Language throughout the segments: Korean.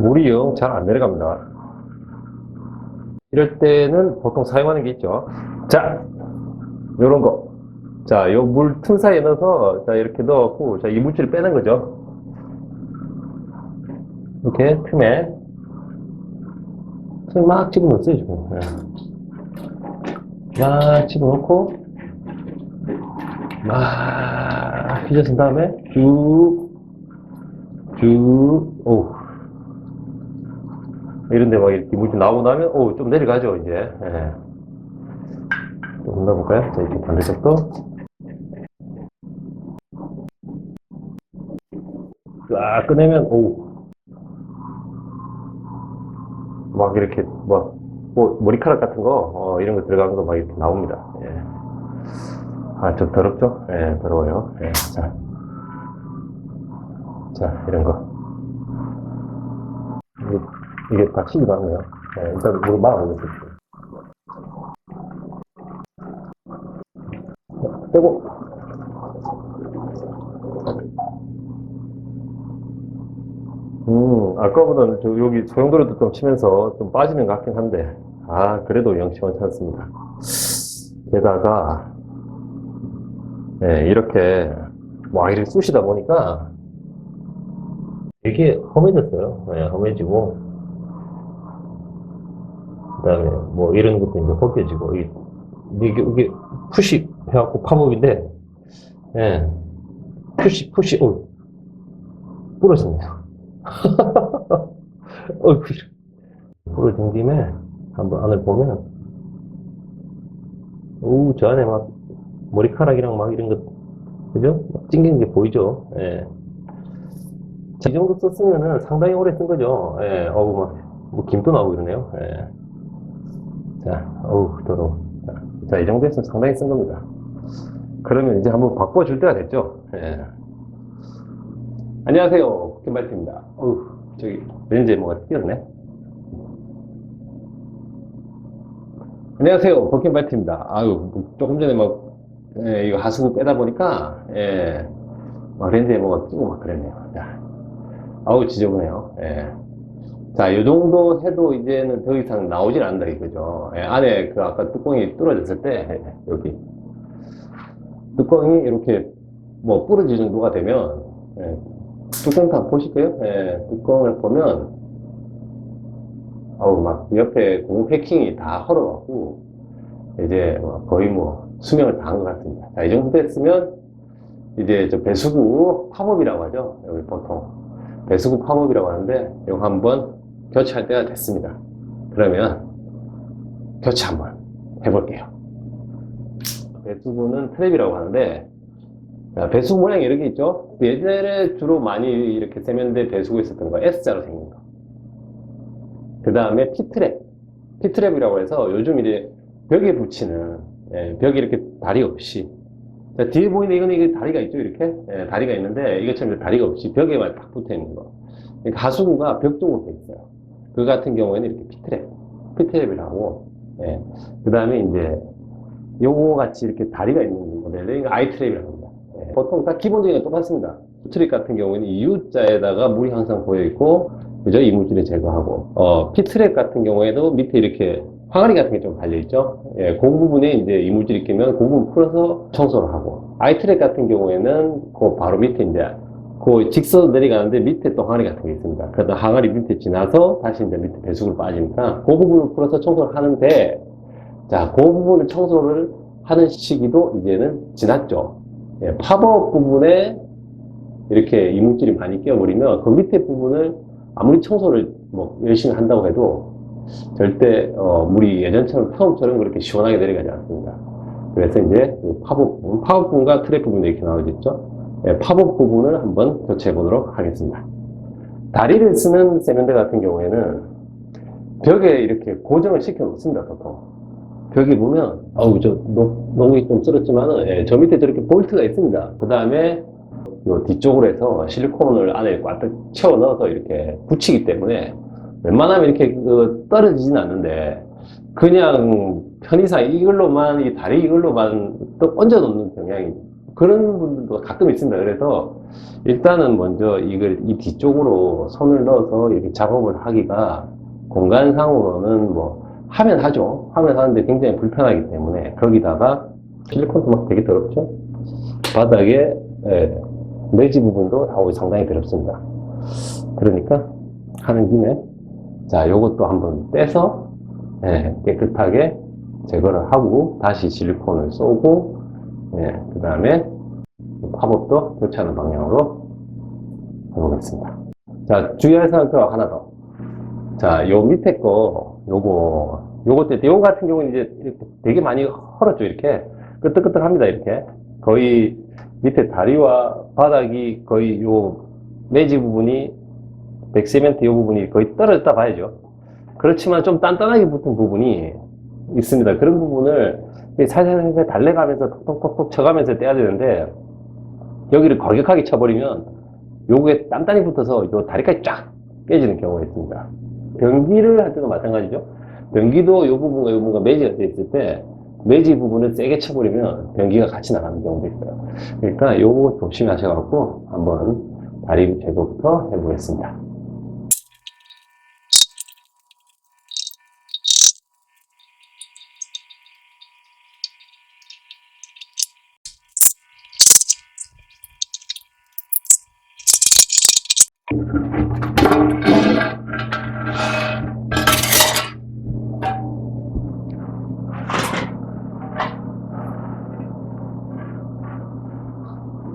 물이 영 잘 안 내려갑니다. 이럴 때는 보통 사용하는 게 있죠. 자, 요런 거. 자, 요 물 틈 사이에 넣어서, 자, 이렇게 넣었고, 자, 이물질을 빼는 거죠. 이렇게 틈에, 틈 막 집어넣었어요, 지금. 막 집어넣고, 막 휘저은 다음에, 쭉, 쭉, 오. 이런데 막 이렇게 물질 나오고 나면, 오, 좀 내려가죠, 이제. 예. 좀 넣어볼까요? 자, 이렇게 반대쪽도. 쫙 꺼내면, 오. 막 이렇게, 뭐, 머리카락 같은 거, 이런 거 들어간 거 막 이렇게 나옵니다. 예. 아, 좀 더럽죠? 예, 더러워요. 예, 자, 이런 거. 이게 다 튀기도 않네요. 예, 일단 물을 막아보겠습니다. 빼고, 아까보다는 여기 소용돌이도 좀 치면서 좀 빠지는 것 같긴 한데, 아, 그래도 영 시원찮습니다. 게다가, 예, 이렇게, 와, 이렇게 쑤시다 보니까 되게 험해졌어요. 예, 험해지고, 그 다음에 뭐 이런 것도 이제 벗겨지고, 이게 푸시 해갖고 팝업인데, 예, 푸시, 부러졌네요. 부러진 김에 한번 안을 보면, 저 안에 막 머리카락이랑 막 이런 것, 그죠? 막 찡기는 게 보이죠? 예. 이 정도 썼으면은 상당히 오래 쓴 거죠. 예, 뭐 김도 나오고 이러네요. 예. 자, 더러워. 자, 이 정도 했으면 상당히 쓴 겁니다. 그러면 이제 한번 바꿔줄 때가 됐죠? 예. 안녕하세요. 김발트입니다. 저기, 렌즈에 뭐가 띄었네? 안녕하세요. 버킷발트입니다. 조금 전에 예, 이거 하수구 빼다 보니까, 예, 막 렌즈에 뭐가 끼고 막 그랬네요. 자, 지저분해요. 예. 자, 이 정도 해도 이제는 더 이상 나오질 않는다, 이거죠. 예, 안에 그 아까 뚜껑이 뚫어졌을 때, 여기. 뚜껑이 이렇게 뭐 부러질 정도가 되면, 예, 뚜껑 다 보실까요? 예, 뚜껑을 보면, 막 옆에 고무 패킹이 다 헐어갖고, 이제 거의 뭐 수명을 다한 것 같습니다. 자, 이 정도 됐으면, 이제 저 배수구 팝업이라고 하죠. 여기 보통. 배수구 팝업이라고 하는데, 이거 한번 교체할 때가 됐습니다. 그러면, 교체 한번 해볼게요. 배수구는 트랩이라고 하는데, 배수구 모양이 이렇게 있죠? 예전에 주로 많이 이렇게 세면대 배수구 있었던 거, S자로 생긴 거. 그 다음에 P트랩. P트랩이라고 해서 요즘 이제 벽에 붙이는, 예, 벽에 이렇게 다리 없이. 자, 뒤에 보이는 이거는 이게 다리가 있죠, 이렇게? 예, 다리가 있는데, 이것처럼 다리가 없이 벽에만 딱 붙어 있는 거. 그러니까 하수구가 벽 쪽으로 돼 있어요. 그 같은 경우에는 이렇게 P트랩이라고. 예. 그 다음에 이제, 요거 같이 이렇게 다리가 있는 모델을 I트랩이라고 합니다. 예. 보통 다 기본적인 건 똑같습니다. 트랩 같은 경우에는 이 U자에다가 물이 항상 보여 있고, 그죠? 이물질을 제거하고. P트랩 같은 경우에도 밑에 이렇게 항아리 같은 게 좀 달려있죠? 예, 그 부분에 이제 이물질이 끼면 그 부분 풀어서 청소를 하고, I트랩 같은 경우에는 그 바로 밑에 이제 그 직선 내려가는데 밑에 또 항아리 같은 게 있습니다. 그래서 항아리 밑에 지나서 다시 이제 밑에 배수구를 빠지니까 그 부분을 풀어서 청소를 하는데, 자, 그 부분을 청소를 하는 시기도 이제는 지났죠. 예, 팝업 부분에 이렇게 이물질이 많이 끼어버리면 그 밑에 부분을 아무리 청소를 뭐 열심히 한다고 해도 절대 물이 예전처럼 처음처럼 그렇게 시원하게 내려가지 않습니다. 그래서 이제 그 팝업 부분과 트랩 부분이 이렇게 나눠졌죠. 예, 팝업 부분을 한번 교체해 보도록 하겠습니다. 다리를 쓰는 세면대 같은 경우에는 벽에 이렇게 고정을 시켜 놓습니다, 보통. 벽에 보면, 너무 좀 쓸었지만은, 예, 저 밑에 저렇게 볼트가 있습니다. 그 다음에, 요 뒤쪽으로 해서 실리콘을 안에 꽉 채워 넣어서 이렇게 붙이기 때문에, 웬만하면 이렇게 떨어지진 않는데, 그냥 편의상 이걸로만, 이 다리 이걸로만 또 얹어 놓는 경향이 그런 분들도 가끔 있습니다. 그래서 일단은 먼저 이 뒤쪽으로 손을 넣어서 이렇게 작업을 하기가 공간상으로는 뭐 하면 하죠. 하면 하는데 굉장히 불편하기 때문에 거기다가 실리콘도 막 되게 더럽죠. 바닥에 내지 부분도 상당히 더럽습니다. 그러니까 하는 김에 자 요것도 한번 떼서 깨끗하게 제거를 하고 다시 실리콘을 쏘고 그 다음에 팝업도 교체하는 방향으로 해보겠습니다. 자, 주의할 사항도 하나 더. 자, 요 밑에 거, 요거 같은 경우는 이제 이렇게 되게 많이 헐었죠, 이렇게. 끄떡끄떡합니다, 이렇게. 거의 밑에 다리와 바닥이 거의 요 매지 부분이, 백세멘트 요 부분이 거의 떨어졌다 봐야죠. 그렇지만 좀 단단하게 붙은 부분이 있습니다. 그런 부분을 살살 달래가면서 톡톡톡톡 쳐가면서 떼야 되는데, 여기를 과격하게 쳐버리면 요게 단단히 붙어서 요 다리까지 쫙 깨지는 경우가 있습니다. 변기를 할 때도 마찬가지죠. 변기도 요 부분과 요 부분과 매지가 되어 있을 때 매지 부분을 세게 쳐버리면 변기가 같이 나가는 경우도 있어요. 그러니까 요거 조심하셔갖고 한번 다리 제거부터 해보겠습니다.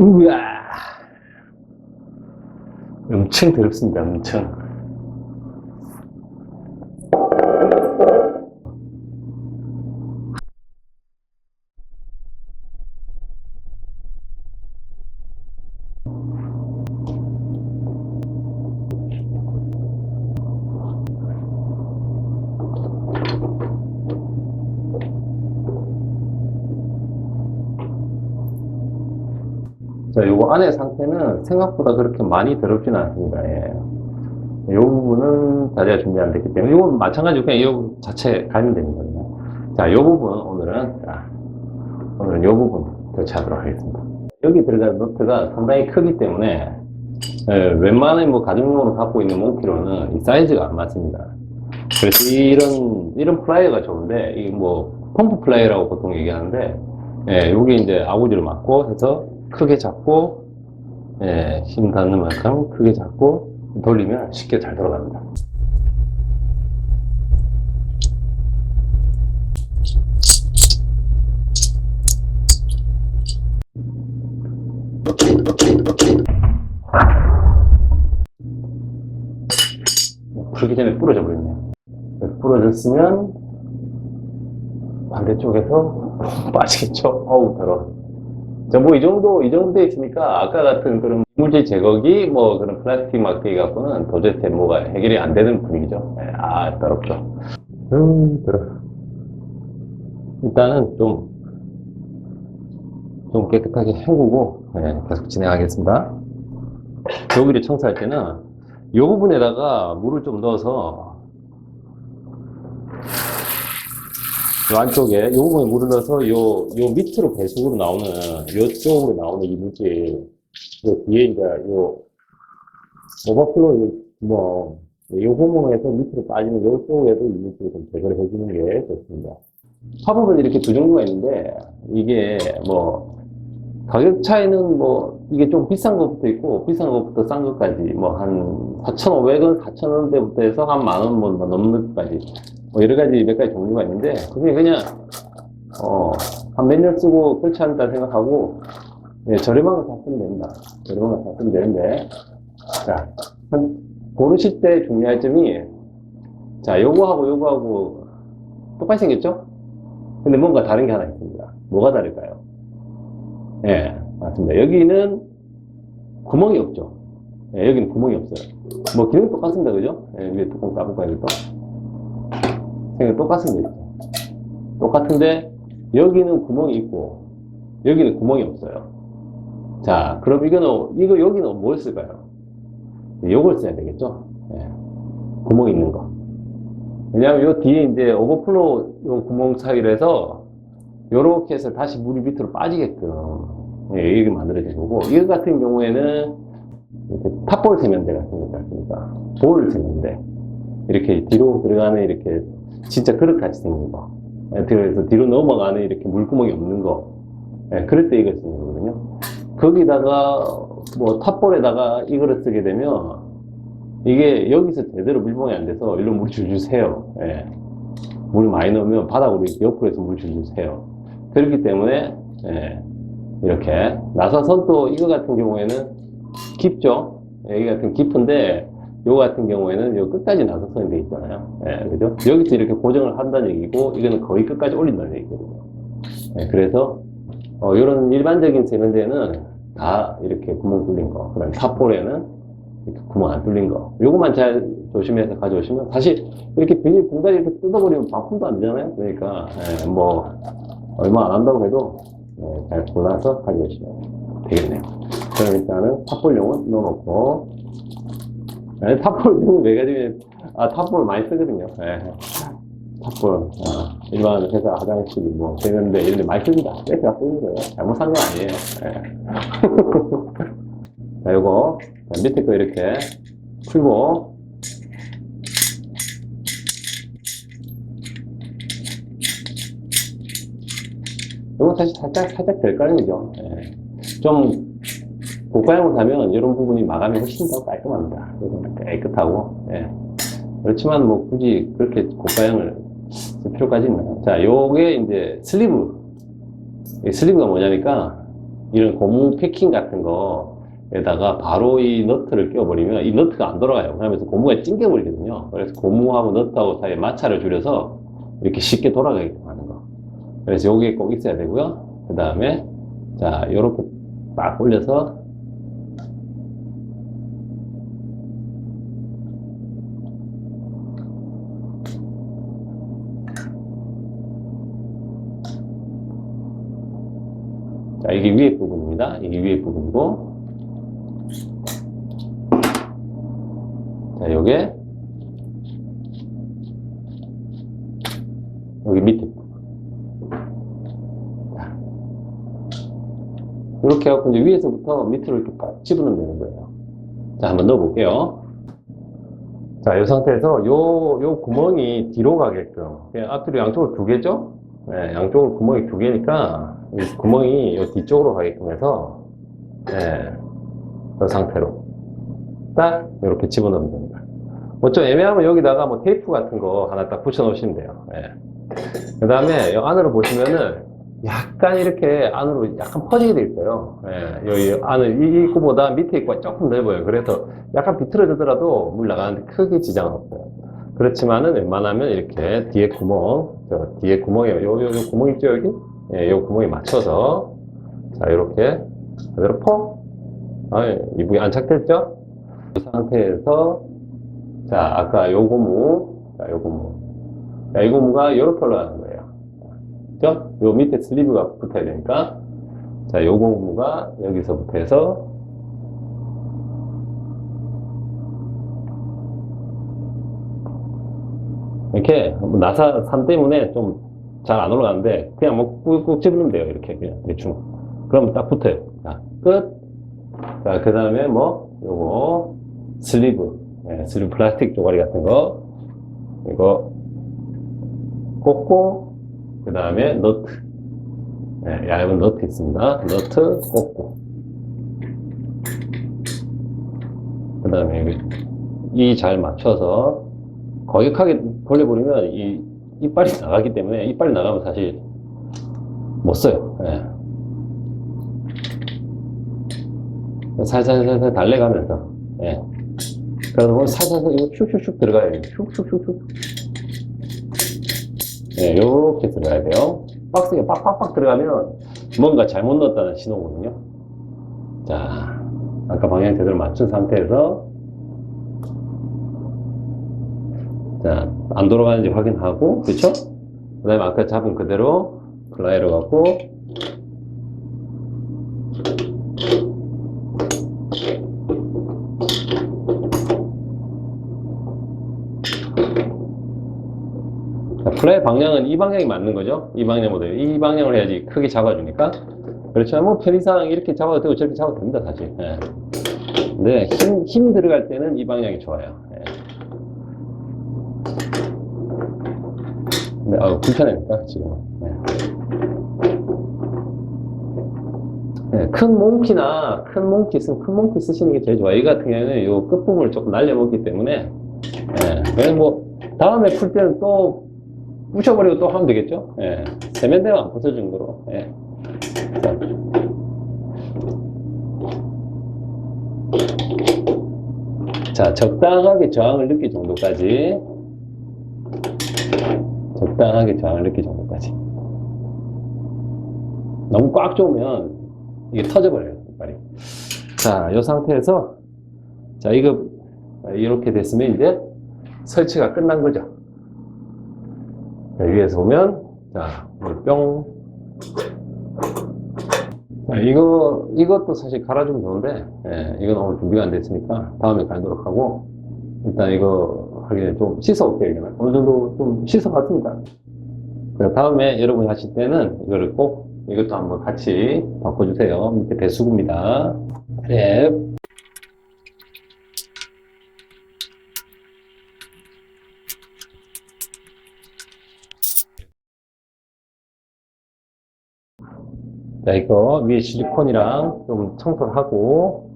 우와, 엄청 더럽습니다. 엄청. 자, 요거 안에 상태는 생각보다 그렇게 많이 더럽지는 않습니다. 예. 요 부분은 자재가 준비 안 됐기 때문에, 요건 마찬가지로 그냥 요 자체 가면 되는 거예요. 자, 요 부분, 오늘은 요 부분 교체하도록 하겠습니다. 여기 들어간 너트가 상당히 크기 때문에, 웬만한 뭐 가정용으로 갖고 있는 몽키로는 이 사이즈가 안 맞습니다. 그래서 이런 플라이어가 좋은데, 이 뭐, 펌프 플라이어라고 보통 얘기하는데, 여기 이제 아구지를 맞고 해서 크게 잡고, 힘 닿는 만큼 크게 잡고 돌리면 쉽게 잘 돌아갑니다. 그러기 전에 부러져 버렸네요. 부러졌으면 반대쪽에서 빠지겠죠. 어우, 더러워. 자, 뭐, 이 정도 돼 있으니까, 아까 같은 그런 물질 제거기, 뭐, 그런 플라스틱 막대기 갖고는 도저히 뭐가 해결이 안 되는 분위기죠. 더럽죠. 더러워. 일단은 좀 깨끗하게 헹구고, 계속 진행하겠습니다. 여기를 청소할 때는, 이 부분에다가 물을 좀 넣어서, 이 안쪽에, 이 부분에 물을 넣어서, 요 밑으로 배수구로 나오는, 요쪽으로 나오는 이 물질, 요 뒤에 이제, 오버플로, 요 구멍에서 밑으로 빠지는 요 쪽에도 이 물질을 좀 제거를 해주는 게 좋습니다. 팝업은 이렇게 두 종류가 있는데, 이게 가격 차이는 이게 좀 비싼 것부터 있고, 비싼 것부터 싼 것까지, 한 4,500원, 4,000원대부터 해서 한 만원 넘는 것까지, 여러 가지, 몇 가지 종류가 있는데, 그게 그냥, 한 몇 년 쓰고 설치한다 생각하고, 저렴한 거 다 쓰면 됩니다. 저렴한 거 다 쓰면 되는데, 자, 고르실 때 중요할 점이, 자, 요거하고 똑같이 생겼죠? 근데 뭔가 다른 게 하나 있습니다. 뭐가 다를까요? 맞습니다. 여기는 구멍이 없죠. 여기는 구멍이 없어요. 기능 똑같습니다. 그죠? 위에 뚜껑 까볼까요, 이것도? 생각 똑같습니다. 똑같은데, 여기는 구멍이 있고, 여기는 구멍이 없어요. 자, 그럼 여기는 뭘 쓸까요? 요걸 써야 되겠죠? 구멍 있는 거. 왜냐하면 요 뒤에 이제 오버플로우 요 구멍 사이로 해서 요렇게 해서 다시 물이 밑으로 빠지게끔 예, 이게 만들어진 거고, 이거 같은 경우에는 이렇게 탑볼 세면대 같은 거 있지 않습니까? 볼 세면대. 이렇게 뒤로 들어가는 이렇게 진짜 그릇같이 생긴 거. 예, 그래서 뒤로 넘어가는 이렇게 물구멍이 없는 거. 예, 그럴 때 이걸 쓰는 거거든요. 거기다가 뭐 탑볼에다가 이거를 쓰게 되면 이게 여기서 제대로 밀봉이 안 돼서 일로 물이 줄줄 새요. 예. 물 많이 넣으면 바닥으로 옆으로 해서 물이 줄줄 새요. 그렇기 때문에 예, 이렇게 나사선도 이거 같은 경우에는 깊죠. 예, 이거 같은 깊은데 이거 같은 경우에는 요 끝까지 나사선이 돼 있잖아요. 예, 그죠? 여기서 이렇게 고정을 한다는 얘기고 이거는 거의 끝까지 올린다는 얘기거든요. 예, 그래서 이런 일반적인 세면대는 다 이렇게 구멍 뚫린 거. 그다음에 탑볼에는 이렇게 구멍 안 뚫린 거. 요것만 잘 조심해서 가져오시면 사실 이렇게 비닐 봉다리 이렇게 뜯어버리면 반품도 안 되잖아요. 그러니까 예, 뭐 얼마 안 한다고 해도 예, 잘 골라서 가져오시면 되겠네요. 그럼 일단은 탑볼용은 넣어놓고 탑볼용은 왜 가지고 탑볼 많이 쓰거든요. 예. 탑볼 일반 회사 화장실 뭐 세면대 이런 데 많이 씁니다. 제가 쓰는 거예요. 잘못 산 건 아니에요. 예. 자, 요거 밑에 거 이렇게 풀고 요거 사실 살짝 될 거죠. 예. 좀 고가형을 사면 이런 부분이 마감이 훨씬 더 깔끔합니다. 깨끗하고 예. 그렇지만 뭐 굳이 그렇게 고가형을 쓸 필요까지 있나요? 자, 요게 이제 슬리브. 이 슬리브가 뭐냐니까 이런 고무 패킹 같은 거에다가 바로 이 너트를 끼워버리면 이 너트가 안 돌아가요. 그러면서 고무가 찡겨버리거든요. 그래서 고무하고 너트하고 사이에 마찰을 줄여서 이렇게 쉽게 돌아가게끔 하는 거. 그래서 요게 꼭 있어야 되고요. 그 다음에 자, 요렇게 딱 올려서 자, 이게 위에 부분입니다. 이게 위에 부분이고. 자, 요게, 여기 밑에 부분. 자, 이렇게 해갖고 이제 위에서부터 밑으로 이렇게 딱 집어넣으면 되는 거예요. 자, 한번 넣어볼게요. 자, 이 상태에서 요 구멍이 뒤로 가게끔. 앞뒤로 양쪽으로 두 개죠? 네, 양쪽으로 구멍이 두 개니까, 이 구멍이 요 뒤쪽으로 가게끔 해서, 네, 이 상태로. 딱, 이렇게 집어넣으면 됩니다. 뭐 좀 애매하면 여기다가 뭐 테이프 같은 거 하나 딱 붙여 놓으시면 돼요. 네. 그 다음에 이 안으로 보시면은, 약간 이렇게 안으로 약간 퍼지게 돼 있어요. 예, 여기 안은 이 입구보다 밑에 입구가 조금 넓어요. 그래서 약간 비틀어지더라도 물 나가는데 크게 지장은 없어요. 그렇지만은 웬만하면 이렇게 뒤에 구멍, 뒤에 구멍에, 요 구멍 있죠, 여기? 예, 요 구멍에 맞춰서, 자, 이렇게, 그대로 퍽! 이북이 안착됐죠? 이 상태에서, 자, 아까 요 고무, 자, 요 고무. 자, 이 고무가 요렇게 올라가는 거예요. 그죠? 요 밑에 슬리브가 붙어야 되니까. 자, 요 고무가 여기서부터 해서, 이렇게 나사산 때문에 좀 잘 안 올라가는데 그냥 뭐 꾹꾹 집으면 돼요. 이렇게 그냥 대충. 그러면 딱 붙어요. 자, 끝. 자, 그 다음에 뭐 요거 슬리브, 네, 슬리브 플라스틱 조가리 같은 거 이거 꽂고 그 다음에 너트, 네, 얇은 너트 있습니다. 너트 꽂고 그 다음에 이 잘 맞춰서 거격하게 돌려버리면 이 이빨이 나가기 때문에 이빨이 나가면 사실 못 써요. 예. 살살살살 달래가면서 예. 그래서 살살살 이거 슉슉슉 들어가야 돼요. 슉슉슉슉 예, 요렇게 들어가야 돼요. 박스에 빡빡빡 들어가면 뭔가 잘못 넣었다는 신호거든요. 자, 아까 방향 제대로 맞춘 상태에서 자, 안 돌아가는지 확인하고, 그쵸? 그 다음에 아까 잡은 그대로 플라이로 갖고, 자, 플라이 방향은 이 방향이 맞는 거죠? 이 방향보다 이 방향을 해야지 크게 잡아주니까. 그렇지만 뭐 편의상 이렇게 잡아도 되고 저렇게 잡아도 됩니다, 사실. 예. 근데 힘 들어갈 때는 이 방향이 좋아요. 예. 근데, 불편하니까, 지금은. 예. 큰 몽키나 큰 몽키 있으면 큰 몽키 쓰시는 게 제일 좋아요. 이 같은 경우에는 요 끝부분을 조금 날려먹기 때문에, 예. 그래서 뭐, 다음에 풀 때는 또 부셔버리고 또 하면 되겠죠? 예. 세면대가 안 부서질 정도로. 예. 자, 적당하게 저항을 느낄 정도까지. 적당하게 저항을 느낄 정도까지. 너무 꽉 조으면 이게 터져버려요, 빨리. 자, 이 상태에서, 자, 이거, 이렇게 됐으면 이제 설치가 끝난 거죠. 자, 위에서 보면, 자, 뿅. 자, 이것도 사실 갈아주면 좋은데, 예, 이건 오늘 준비가 안 됐으니까 다음에 갈도록 하고, 일단 이거 하기 전에 좀 씻어올게요, 이거는. 어느 정도 좀 씻어봤습니다. 다음에 여러분이 하실 때는 이거를 꼭, 이것도 한번 같이 바꿔주세요. 밑에 배수구입니다. 네. 자, 이거 위에 실리콘이랑 좀 청소를 하고,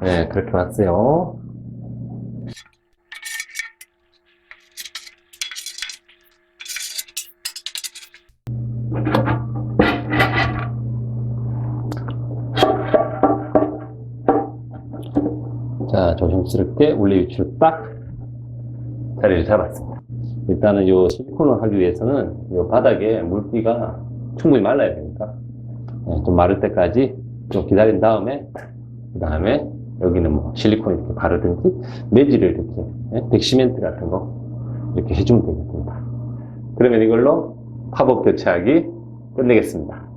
네, 그렇게 왔어요. 자, 조심스럽게 원래 위치로 딱 자리를 잡았습니다. 일단은 이 실리콘을 하기 위해서는 이 바닥에 물기가 충분히 말라야 되니까, 네, 좀 마를 때까지 좀 기다린 다음에, 그 다음에 여기는 뭐 실리콘 이렇게 바르든지 매질을 이렇게, 네, 백시멘트 같은 거 이렇게 해주면 되겠습니다. 그러면 이걸로 팝업 교체하기 끝내겠습니다.